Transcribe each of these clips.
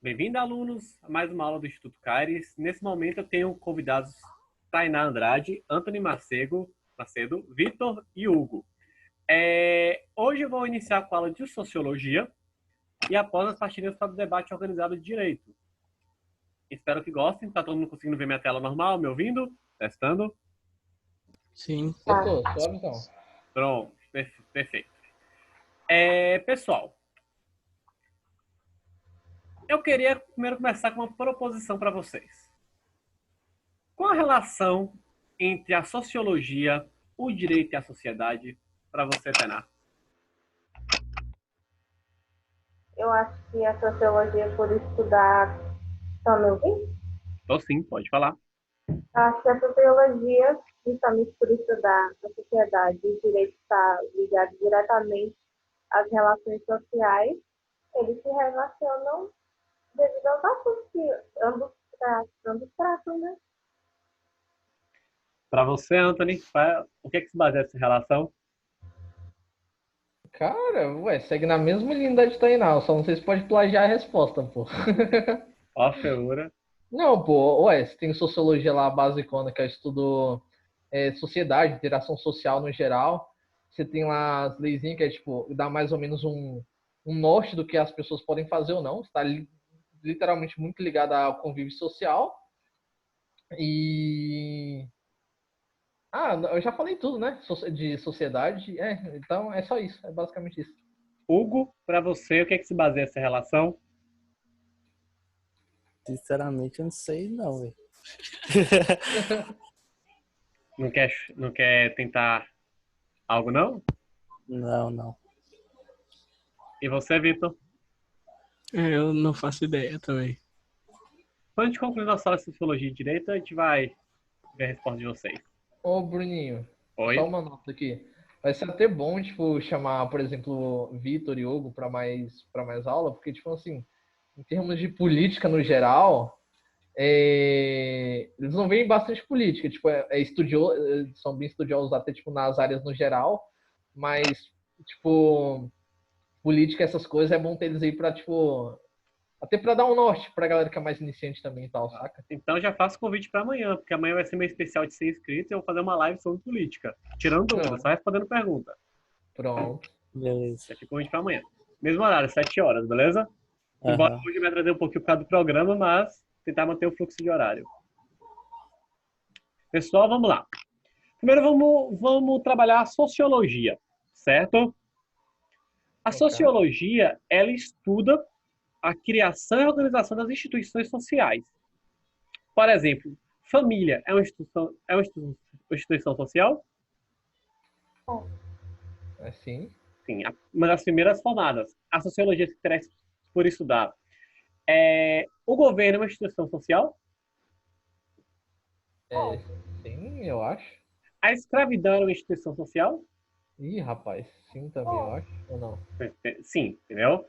Bem-vindo, alunos, a mais uma aula do Instituto Caires. Nesse momento eu tenho convidados Tainá Andrade, Antony Macedo, Vitor e Hugo. Hoje eu vou iniciar com a aula de Sociologia e após as partiremos para o debate organizado de Direito. Espero que gostem. Está todo mundo conseguindo ver minha tela normal, me ouvindo? Testando? Sim. Eu tô, suave então. Pronto, perfeito. Pessoal, eu queria primeiro começar com uma proposição para vocês. Qual a relação entre a sociologia, o direito e a sociedade para você, Tainá? Eu acho que a sociologia, por estudar. Estão me ouvindo? Tô sim, pode falar. Eu acho que a sociologia, justamente por estudar a sociedade e o direito está ligado diretamente às relações sociais, eles se relacionam devido aos assuntos que ambos tratam, né? Para você, Antony, o que é que se baseia essa relação? Cara, segue na mesma linha da de Tainá, só não sei se pode plagiar a resposta, pô. Ó, figura. Não, pô, você tem sociologia lá basicona, que é estudo sociedade, interação social no geral. Você tem lá as leizinhas que é tipo, dá mais ou menos um norte do que as pessoas podem fazer ou não. Está literalmente muito ligado ao convívio social. E eu já falei tudo, né? De sociedade. Então é só isso. É basicamente isso. Hugo, para você, o que é que se baseia essa relação? Sinceramente, eu não sei não, velho. Não quer tentar algo, não? Não. E você, Vitor? Eu não faço ideia também. Quando a gente concluir nossa aula de Sociologia e Direito, a gente vai ver a resposta de vocês. Ô, Bruninho, Oi? só uma nota aqui. Vai ser até bom, tipo, chamar, por exemplo, Vitor e Hugo para mais aula, porque, tipo, assim, em termos de política no geral, eles não veem bastante política, tipo, são bem estudiosos até, tipo, nas áreas no geral, mas, tipo, política, essas coisas, é bom ter eles aí pra, tipo, até pra dar um norte pra galera que é mais iniciante também e tal, saca? Então já faço convite para amanhã, porque amanhã vai ser meu especial de ser inscrito e eu vou fazer uma live sobre política. Tirando dúvidas, só respondendo pergunta. Pronto. Beleza. Já fica convite para amanhã. Mesmo horário, 7 horas, beleza? Embora hoje me atrasei um pouquinho por causa do programa, mas tentar manter o fluxo de horário. Pessoal, vamos lá. Primeiro vamos trabalhar a sociologia, certo? A sociologia, ela estuda a criação e organização das instituições sociais. Por exemplo, família é uma instituição social? Assim. Sim, uma das primeiras formadas. A sociologia se interessa por estudar. O governo é uma instituição social? Sim, eu acho. A escravidão é uma instituição social? Ih, rapaz, sim também, eu acho, ou não? Sim, entendeu?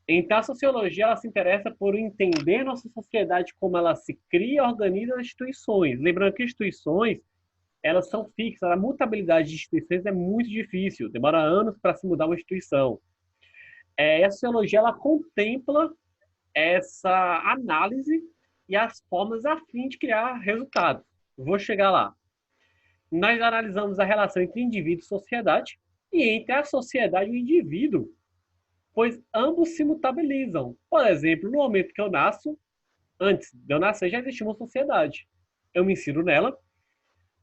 Então, a sociologia ela se interessa por entender nossa sociedade, como ela se cria e organiza as instituições. Lembrando que instituições, elas são fixas. A mutabilidade de instituições é muito difícil. Demora anos para se mudar uma instituição. E a sociologia, ela contempla essa análise e as formas a fim de criar resultados. Vou chegar lá. Nós analisamos a relação entre indivíduo e sociedade e entre a sociedade e o indivíduo, pois ambos se mutabilizam. Por exemplo, no momento que eu nasço, antes de eu nascer já existe uma sociedade. Eu me insiro nela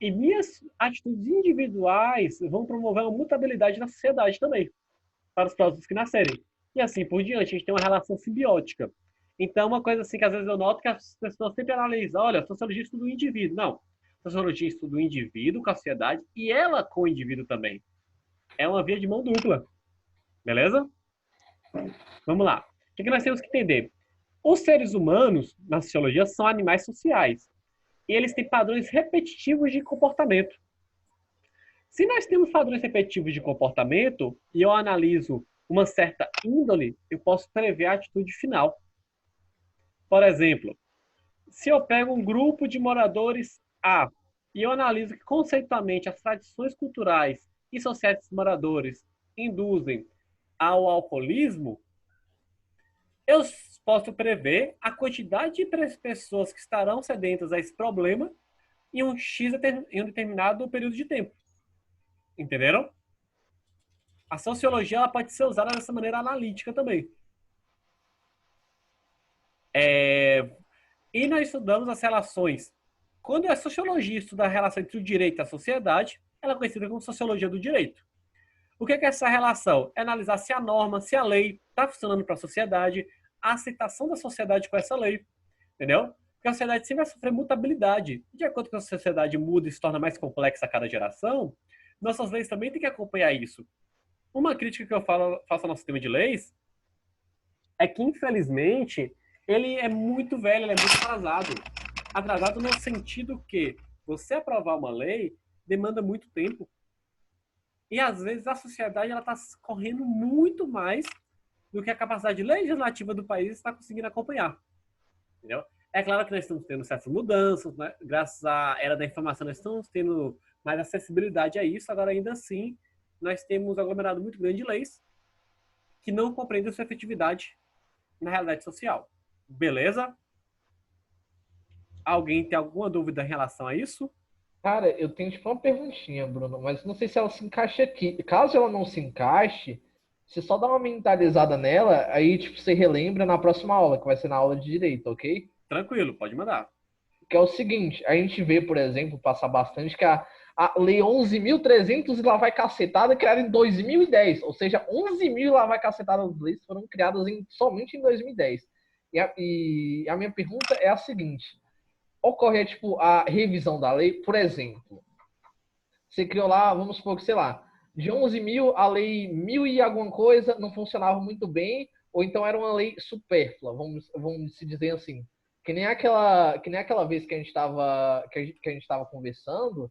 e minhas atitudes individuais vão promover uma mutabilidade na sociedade também, para os próximos que nascerem. E assim por diante, a gente tem uma relação simbiótica. Então, uma coisa assim que às vezes eu noto que as pessoas sempre analisam, olha, a sociologia estuda o indivíduo. Não, a sociologia estuda o indivíduo com a sociedade e ela com o indivíduo também. É uma via de mão dupla. Beleza? Vamos lá. O que nós temos que entender? Os seres humanos, na sociologia, são animais sociais. E eles têm padrões repetitivos de comportamento. Se nós temos padrões repetitivos de comportamento e eu analiso uma certa índole, eu posso prever a atitude final. Por exemplo, se eu pego um grupo de moradores A e eu analiso que conceitualmente as tradições culturais e sociais dos moradores induzem ao alcoolismo, eu posso prever a quantidade de pessoas que estarão sedentas a esse problema em em um determinado período de tempo. Entenderam? A sociologia ela pode ser usada dessa maneira analítica também. E nós estudamos as relações. Quando a sociologia estuda a relação entre o direito e a sociedade, ela é conhecida como sociologia do direito. O que é essa relação? É analisar se a norma, se a lei está funcionando para a sociedade, a aceitação da sociedade com essa lei. Entendeu? Porque a sociedade sempre vai sofrer mutabilidade. De acordo com a sociedade muda e se torna mais complexa a cada geração, nossas leis também têm que acompanhar isso. Uma crítica que eu faço ao nosso sistema de leis é que, infelizmente, ele é muito velho, ele é muito atrasado. Atrasado no sentido que você aprovar uma lei demanda muito tempo. E, às vezes, a sociedade está correndo muito mais do que a capacidade legislativa do país está conseguindo acompanhar. Entendeu? É claro que nós estamos tendo certas mudanças, né? Graças à era da informação, nós estamos tendo mais acessibilidade a isso. Agora, ainda assim, nós temos um aglomerado muito grande de leis que não compreendem sua efetividade na realidade social. Beleza? Alguém tem alguma dúvida em relação a isso? Cara, eu tenho tipo uma perguntinha, Bruno, mas não sei se ela se encaixa aqui. Caso ela não se encaixe, você só dá uma mentalizada nela, aí tipo você relembra na próxima aula, que vai ser na aula de direito, ok? Tranquilo, pode mandar. Que é o seguinte, a gente vê, por exemplo, passar bastante que a Lei 11.300 e lá vai cacetada criada em 2010, ou seja, 11.000 lá vai cacetada de leis foram criadas somente em 2010. E a minha pergunta é a seguinte: ocorre tipo a revisão da lei, por exemplo, você criou lá, vamos supor que, sei lá, de 11.000 a lei 1.000 e alguma coisa não funcionava muito bem, ou então era uma lei supérflua, vamos se dizer assim. Que nem aquela vez que a gente estava conversando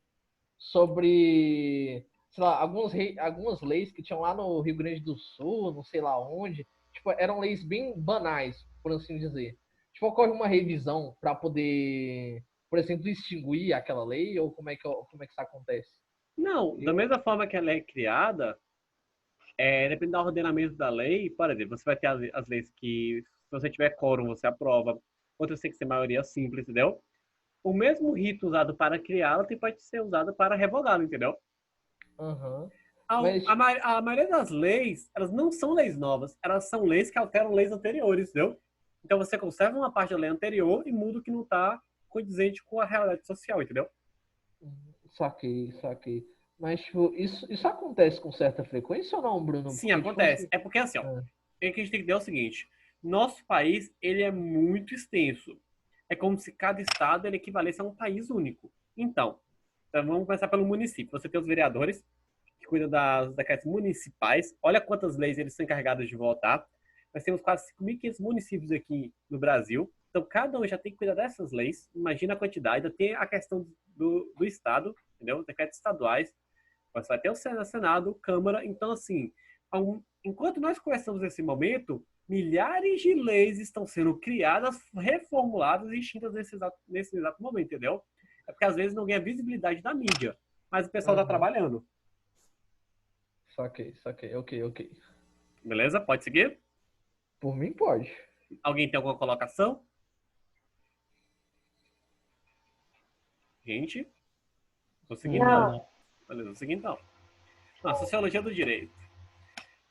sobre, sei lá, algumas leis que tinham lá no Rio Grande do Sul, não sei lá onde, tipo, eram leis bem banais, por assim dizer. Tipo, ocorre uma revisão para poder, por exemplo, extinguir aquela lei, ou como é que isso acontece? Não, da mesma forma que ela é criada, depende do ordenamento da lei. Por exemplo, você vai ter as leis que, se você tiver quórum, você aprova. Outras tem que ser maioria simples, entendeu? O mesmo rito usado para criá-la pode ser usado para revogá-la, entendeu? Uhum. A maioria das leis, elas não são leis novas. Elas são leis que alteram leis anteriores, entendeu? Então você conserva uma parte da lei anterior e muda o que não está condizente com a realidade social, entendeu? Saquei. Mas, tipo, isso acontece com certa frequência ou não, Bruno? Sim, Porque, acontece. tipo, É porque, assim, ó, o que a gente tem que ter é o seguinte. Nosso país, ele é muito extenso. É como se cada estado ele equivalesse a um país único. Então, vamos começar pelo município. Você tem os vereadores, que cuidam das decretos municipais. Olha quantas leis eles são encarregados de votar. Nós temos quase 5.500 municípios aqui no Brasil. Então, cada um já tem que cuidar dessas leis. Imagina a quantidade. Ainda tem a questão do Estado, entendeu? Decretos estaduais. Você vai ter o Senado, Câmara. Então, assim, enquanto nós conversamos nesse momento, milhares de leis estão sendo criadas, reformuladas e extintas nesse exato momento, entendeu? É porque, às vezes, não ganha visibilidade da mídia. Mas o pessoal está trabalhando. Saquei. Ok. Beleza? Pode seguir? Por mim, pode. Alguém tem alguma colocação? Gente? Vou seguir então. Não. Beleza, vou seguir então. Sociologia do direito.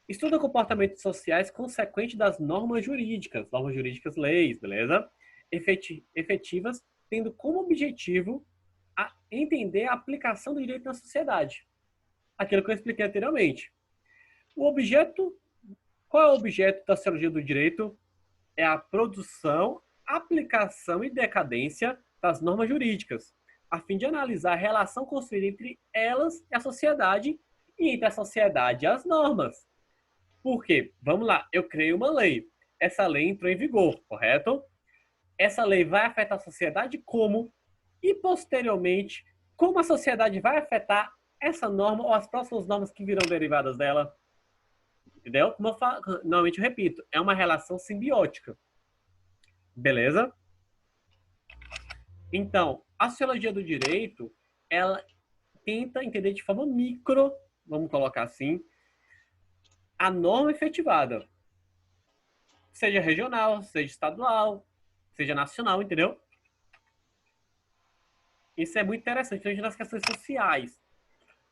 Estuda comportamentos sociais consequentes das normas jurídicas, leis, beleza? Efetivas, tendo como objetivo entender a aplicação do direito na sociedade. Aquilo que eu expliquei anteriormente. Qual é o objeto da sociologia do direito? É a produção, aplicação e decadência das normas jurídicas, a fim de analisar a relação construída entre elas e a sociedade e entre a sociedade e as normas. Por quê? Vamos lá, eu criei uma lei. Essa lei entrou em vigor, correto? Essa lei vai afetar a sociedade como? E, posteriormente, como a sociedade vai afetar essa norma ou as próximas normas que virão derivadas dela? Entendeu? Como eu falo, normalmente eu repito, é uma relação simbiótica. Beleza? Então, a sociologia do direito, ela tenta entender de forma micro, vamos colocar assim, a norma efetivada. seja regional, seja estadual, seja nacional, entendeu? Isso é muito interessante, principalmente nas questões sociais.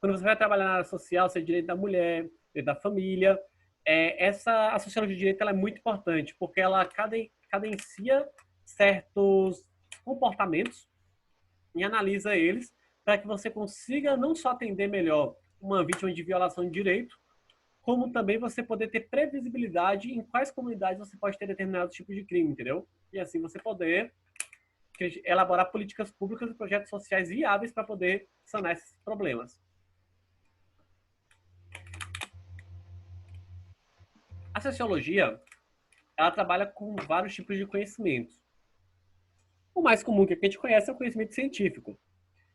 Quando você vai trabalhar na área social, seja direito da mulher, direito da família, a sociologia de direito ela é muito importante, porque ela cadencia certos comportamentos e analisa eles para que você consiga não só atender melhor uma vítima de violação de direito, como também você poder ter previsibilidade em quais comunidades você pode ter determinados tipos de crime, entendeu? E assim você poder elaborar políticas públicas e projetos sociais viáveis para poder sanar esses problemas. A sociologia, ela trabalha com vários tipos de conhecimentos. O mais comum que a gente conhece é o conhecimento científico.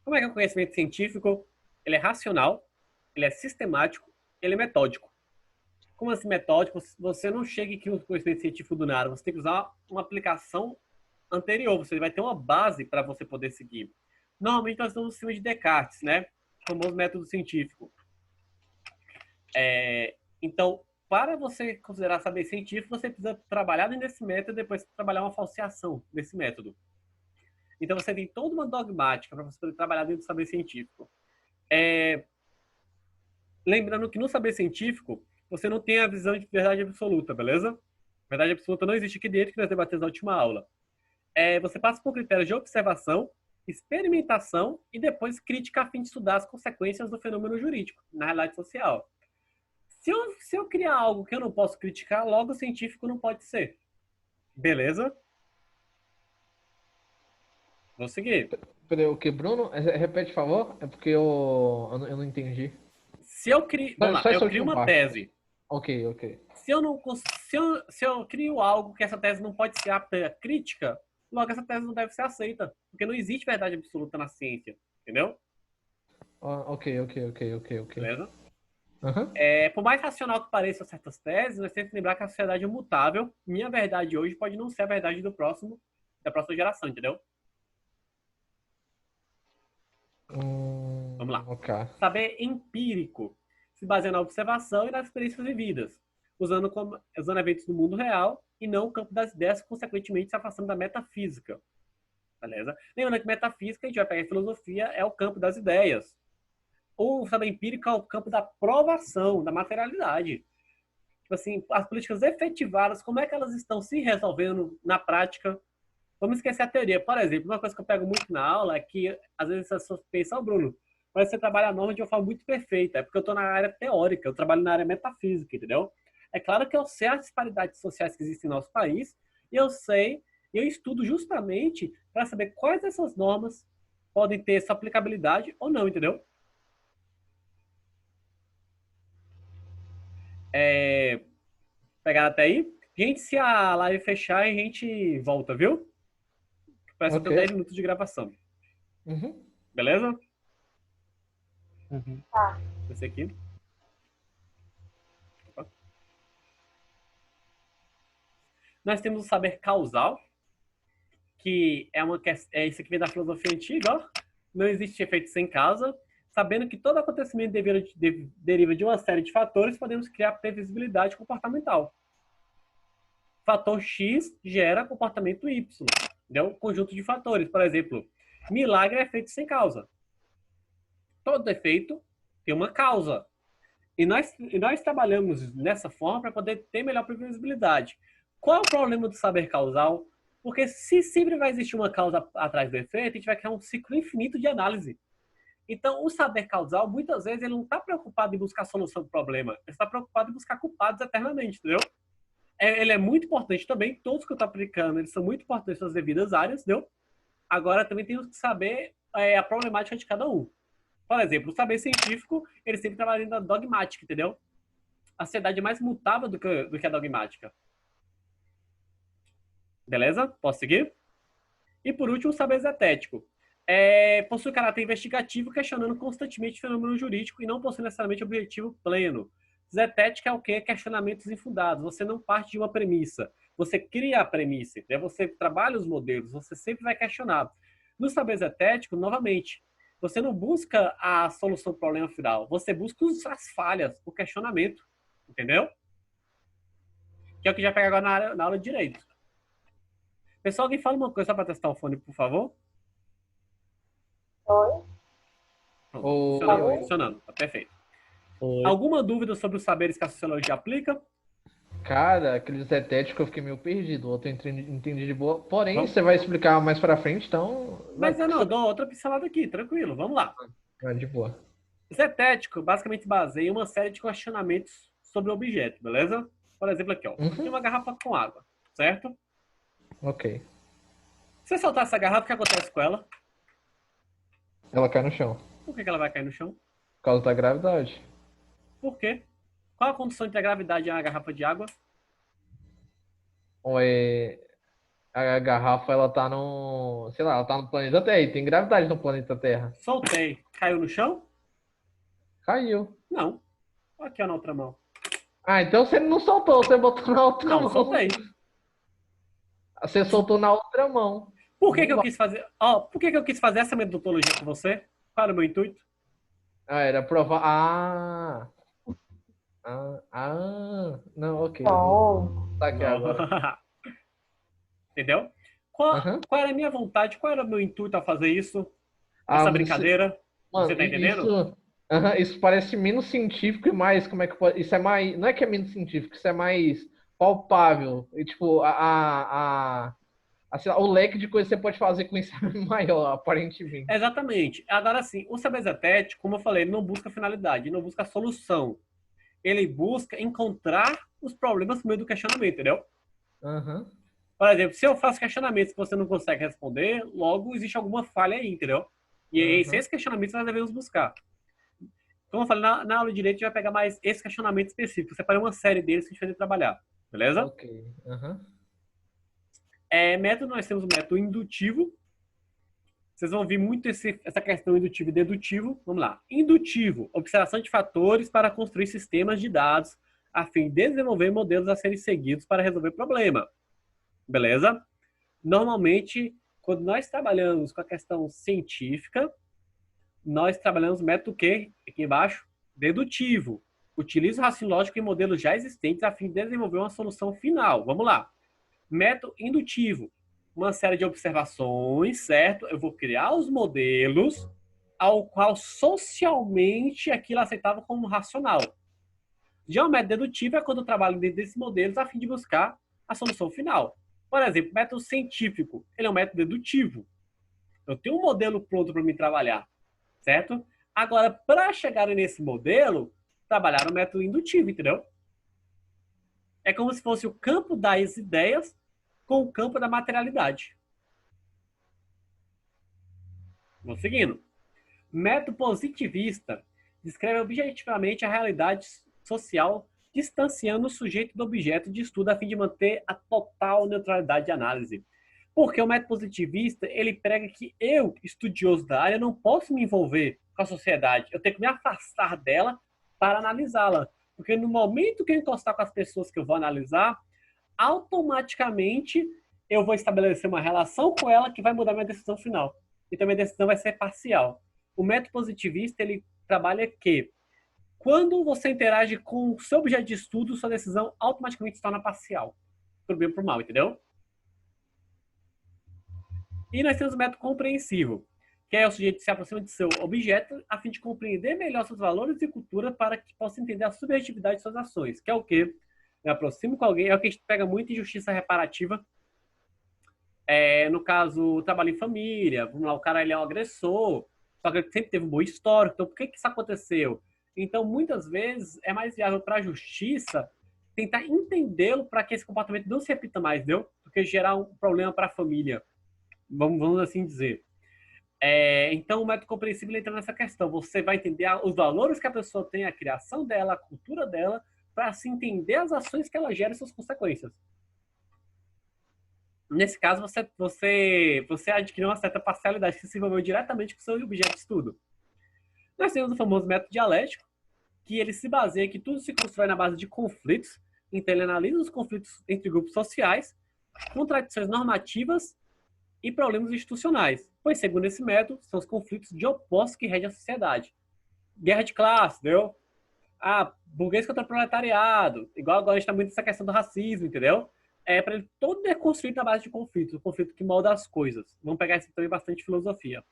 Como é que é o conhecimento científico? Ele é racional, ele é sistemático, ele é metódico. Como assim metódico? Você não chega aqui no conhecimento científico do nada, você tem que usar uma aplicação anterior, você vai ter uma base para você poder seguir. Normalmente nós estamos em cima de Descartes, né? O famoso método científico. Então, para você considerar saber científico, você precisa trabalhar nesse método e depois trabalhar uma falseação desse método. Então, você tem toda uma dogmática para você poder trabalhar dentro do saber científico. Lembrando que no saber científico, você não tem a visão de verdade absoluta, beleza? Verdade absoluta não existe aqui dentro, que nós debatemos na última aula. Você passa por critérios de observação, experimentação e depois crítica a fim de estudar as consequências do fenômeno jurídico na realidade social. Se eu criar algo que eu não posso criticar, logo o científico não pode ser. Beleza? Vou seguir. Peraí, o que, Bruno? Repete, por favor. É porque eu não entendi. Se eu crio, vamos lá, eu crio uma tese. Ok. Se eu crio algo que essa tese não pode ser apta à crítica, logo essa tese não deve ser aceita. Porque não existe verdade absoluta na ciência. Entendeu? Ok. Beleza? Uhum. Por mais racional que pareçam certas teses, nós temos que lembrar que a sociedade é mutável. Minha verdade hoje pode não ser a verdade da próxima geração, entendeu? Vamos lá. Okay. Saber empírico se baseia na observação e nas experiências vividas, usando eventos do mundo real e não o campo das ideias, consequentemente se afastando da metafísica. Beleza? Lembrando que metafísica, a gente vai pegar em filosofia, é o campo das ideias. O saber empírico é o campo da provação, da materialidade. Tipo assim, as políticas efetivadas, como é que elas estão se resolvendo na prática? Vamos esquecer a teoria. Por exemplo, uma coisa que eu pego muito na aula é que, às vezes, as pessoas pensam, Bruno, mas você trabalha a norma de uma forma muito perfeita. É porque eu estou na área teórica, eu trabalho na área metafísica, entendeu? É claro que eu sei as disparidades sociais que existem no nosso país, e eu estudo justamente para saber quais dessas normas podem ter essa aplicabilidade ou não, entendeu? Pegar até aí? Gente, se a live fechar, a gente volta, viu? Parece que tem 10 minutos de gravação. Uhum. Beleza? Uhum. Tá. Esse aqui. Opa. Nós temos o saber causal, que isso aqui vem da filosofia antiga, ó. Não existe efeito sem causa. Sabendo que todo acontecimento deriva de uma série de fatores, podemos criar previsibilidade comportamental. Fator X gera comportamento Y. Entendeu? Conjunto de fatores. Por exemplo, milagre é efeito sem causa. Todo efeito tem uma causa. E nós trabalhamos nessa forma para poder ter melhor previsibilidade. Qual é o problema do saber causal? Porque se sempre vai existir uma causa atrás do efeito, a gente vai criar um ciclo infinito de análise. Então, o saber causal, muitas vezes, ele não está preocupado em buscar a solução do problema. Ele está preocupado em buscar culpados eternamente, entendeu? Ele é muito importante também. Todos que eu estou aplicando, eles são muito importantes nas devidas áreas, entendeu? Agora, também temos que saber a problemática de cada um. Por exemplo, o saber científico, ele sempre trabalha dentro da dogmática, entendeu? A sociedade é mais mutável do que a dogmática. Beleza? Posso seguir? E, por último, o saber zetético. Possui caráter investigativo, questionando constantemente o fenômeno jurídico e não possui necessariamente objetivo pleno. Zetética é o quê? Questionamentos infundados. Você não parte de uma premissa. Você cria a premissa. Né? Você trabalha os modelos. Você sempre vai questionar. No saber zetético, novamente, você não busca a solução do problema final. Você busca as falhas, o questionamento. Entendeu? que é o que já pega agora na aula de Direito. Pessoal, alguém fala uma coisa só para testar o fone, por favor? Oi? Pronto, Oi. funcionando, funcionando. Tá perfeito. Oi. Alguma dúvida sobre os saberes que a sociologia aplica? Cara, aquele zetético eu fiquei meio perdido. O outro eu entendi de boa. Porém, Vamos. você vai explicar mais pra frente, então. Mas eu não, dou outra pincelada aqui, tranquilo, vamos lá. De boa. Zetético basicamente baseia em uma série de questionamentos sobre o objeto, beleza? Por exemplo, aqui, ó. Tem uma garrafa com água, certo? Ok. Se você soltar essa garrafa, o que acontece com ela? Ela cai no chão. Por que ela vai cair no chão? Por causa da gravidade. Por quê? Qual a condição entre a gravidade e a garrafa de água? Ou é. A garrafa, ela tá no. Sei lá, ela tá no planeta Terra. E tem gravidade no planeta Terra. Soltei. Caiu no chão? Caiu. Não. Aqui, ó, na outra mão. Ah, então você não soltou, você botou na outra Não, mão. soltei. Você soltou na outra mão. Por que que eu quis fazer... Ó, por que que eu quis fazer essa metodologia com você? Qual era o meu intuito? Ah, era provar. Não, ok. Bom, Tá aqui agora. Entendeu? Qual Aham. era a minha vontade? Qual era o meu intuito ao fazer isso? Essa Você- brincadeira? Mano, Você tá entendendo? Isso parece menos científico e mais, como é que pode, isso é mais, não é que é menos científico, isso é mais palpável, e tipo, sei lá, o leque de coisas que você pode fazer com isso é maior, aparentemente. Exatamente. Agora sim, o saber zetético, como eu falei, ele não busca finalidade, ele não busca solução. Ele busca encontrar os problemas no meio do questionamento, entendeu? Aham. Por exemplo, se eu faço questionamentos que você não consegue responder, logo existe alguma falha aí, entendeu? E aí, Uhum. esses questionamentos nós devemos buscar. Como eu falei, na aula de Direito a gente vai pegar mais esse questionamento específico. Separei uma série deles que a gente vai trabalhar. Beleza? Ok. Aham. Método, nós temos o método indutivo. Vocês vão ouvir muito essa questão indutivo e dedutivo. Vamos lá. Indutivo, observação de fatores para construir sistemas de dados a fim de desenvolver modelos a serem seguidos para resolver problema. Beleza? Normalmente, quando nós trabalhamos com a questão científica, nós trabalhamos o método que, aqui embaixo, dedutivo. Utiliza o raciocínio lógico em modelos já existentes a fim de desenvolver uma solução final. Vamos lá. Método indutivo. Uma série de observações, certo? Eu vou criar os modelos ao qual socialmente aquilo é aceitável como racional. Já o método dedutivo é quando eu trabalho dentro desses modelos a fim de buscar a solução final. Por exemplo, método científico. Ele é um método dedutivo. Eu tenho um modelo pronto para me trabalhar, certo? Agora, para chegar nesse modelo, trabalhar o método indutivo, entendeu? É como se fosse o campo das ideias com o campo da materialidade. Vou seguindo. Método positivista descreve objetivamente a realidade social, distanciando o sujeito do objeto de estudo a fim de manter a total neutralidade de análise. Porque o método positivista, ele prega que eu, estudioso da área, não posso me envolver com a sociedade. Eu tenho que me afastar dela para analisá-la. Porque no momento que eu encostar com as pessoas que eu vou analisar, automaticamente eu vou estabelecer uma relação com ela que vai mudar minha decisão final. Então, minha decisão vai ser parcial. O método positivista, ele trabalha que quando você interage com o seu objeto de estudo, sua decisão automaticamente se torna parcial. Pro bem ou pro mal, entendeu? E nós temos o método compreensivo, que é o sujeito que se aproxima de seu objeto a fim de compreender melhor seus valores e cultura para que possa entender a subjetividade de suas ações. Que é o quê? Me aproximo com alguém, é o que a gente pega muito em justiça reparativa. No caso, o trabalho em família, vamos lá, o cara ele é um agressor, só que ele sempre teve um bom histórico, então por que isso aconteceu? Então, muitas vezes, é mais viável para a justiça tentar entendê-lo para que esse comportamento não se repita mais, entendeu? Do que gerar um problema para a família. Vamos assim dizer. Então, o método compreensível entra nessa questão. Você vai entender os valores que a pessoa tem, a criação dela, a cultura dela, para se entender as ações que ela gera e suas consequências. Nesse caso, você adquiriu uma certa parcialidade que se envolveu diretamente com o seu objeto de estudo. Nós temos o famoso método dialético, que ele se baseia que tudo se constrói na base de conflitos. Então, ele analisa os conflitos entre grupos sociais, contradições normativas e problemas institucionais. Pois, segundo esse método, são os conflitos de opostos que regem a sociedade. Guerra de classe, entendeu? burguês contra proletariado, igual agora a gente está muito nessa questão do racismo, entendeu? Para ele todo é construído na base de conflitos, o conflito que molda as coisas. Vamos pegar isso também bastante filosofia.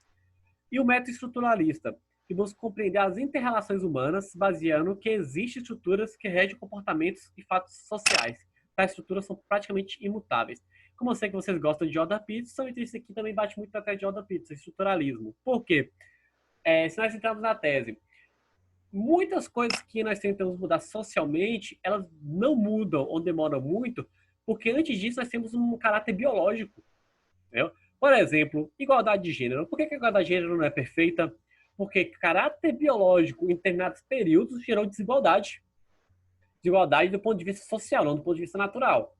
E o método estruturalista, que busca compreender as inter-relações humanas, baseando que existem estruturas que regem comportamentos e fatos sociais. Tais estruturas são praticamente imutáveis. Como eu sei que vocês gostam de Jordan Peterson, então isso aqui também bate muito atrás de Jordan Peterson, estruturalismo. Por quê? Se nós entrarmos na tese, muitas coisas que nós tentamos mudar socialmente, elas não mudam ou demoram muito, porque antes disso nós temos um caráter biológico. Entendeu? Por exemplo, igualdade de gênero. Por que a igualdade de gênero não é perfeita? Porque caráter biológico em determinados períodos gerou desigualdade. Desigualdade do ponto de vista social, não do ponto de vista natural.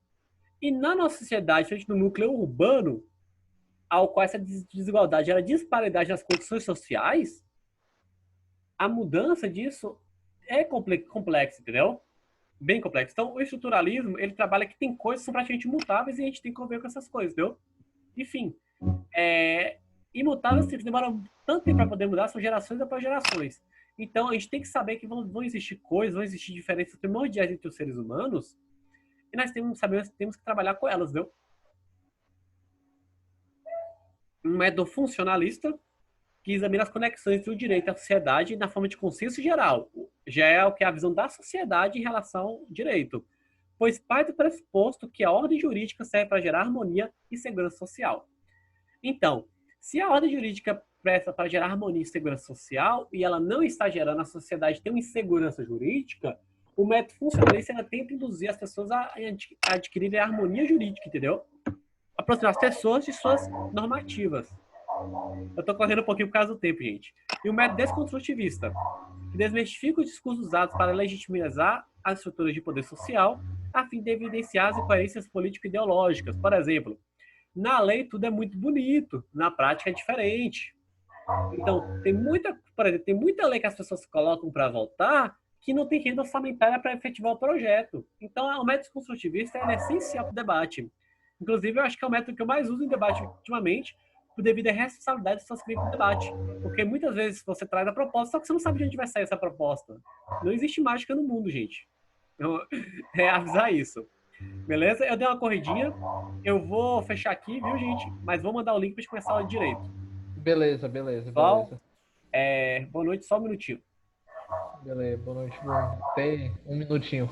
E na nossa sociedade, frente no núcleo urbano, ao qual essa desigualdade gera disparidade nas condições sociais, a mudança disso é complexa, entendeu? Bem complexo. Então, o estruturalismo, ele trabalha que tem coisas que são praticamente imutáveis e a gente tem que conviver com essas coisas, entendeu? Enfim, imutáveis, que demoram tanto tempo para poder mudar, são gerações após gerações. Então, a gente tem que saber que vão existir coisas, vão existir diferenças primordiais entre os seres humanos, e nós temos que trabalhar com elas, viu? Um método funcionalista, que examina as conexões entre o direito e a sociedade na forma de consenso geral. Já é o que é a visão da sociedade em relação ao direito, pois parte do pressuposto que a ordem jurídica serve para gerar harmonia e segurança social. Então, se a ordem jurídica presta para gerar harmonia e segurança social e ela não está gerando, a sociedade tem uma insegurança jurídica, o método funcionalista ela tenta induzir as pessoas a adquirirem a harmonia jurídica, entendeu? Aproximar as pessoas de suas normativas. Eu tô correndo um pouquinho por causa do tempo, gente. E o método desconstrutivista, que desmistifica os discursos usados para legitimizar as estruturas de poder social, a fim de evidenciar as incoerências político-ideológicas. Por exemplo, na lei tudo é muito bonito, na prática é diferente. Então, por exemplo, tem muita lei que as pessoas colocam para votar que não tem renda orçamentária para efetivar o projeto. Então, o método desconstrutivista é essencial para o debate. Inclusive, eu acho que é o método que eu mais uso em debate ultimamente, devido à responsabilidade das pessoas que vêm para o debate. Porque muitas vezes você traz a proposta, só que você não sabe de onde vai sair essa proposta. Não existe mágica no mundo, gente. Então, avisar isso. Beleza? Eu dei uma corridinha. Eu vou fechar aqui, viu, gente? Mas vou mandar o link para a gente começar a aula de direito. Beleza. Pessoal, boa noite, só um minutinho. Beleza, boa noite. Tem um minutinho.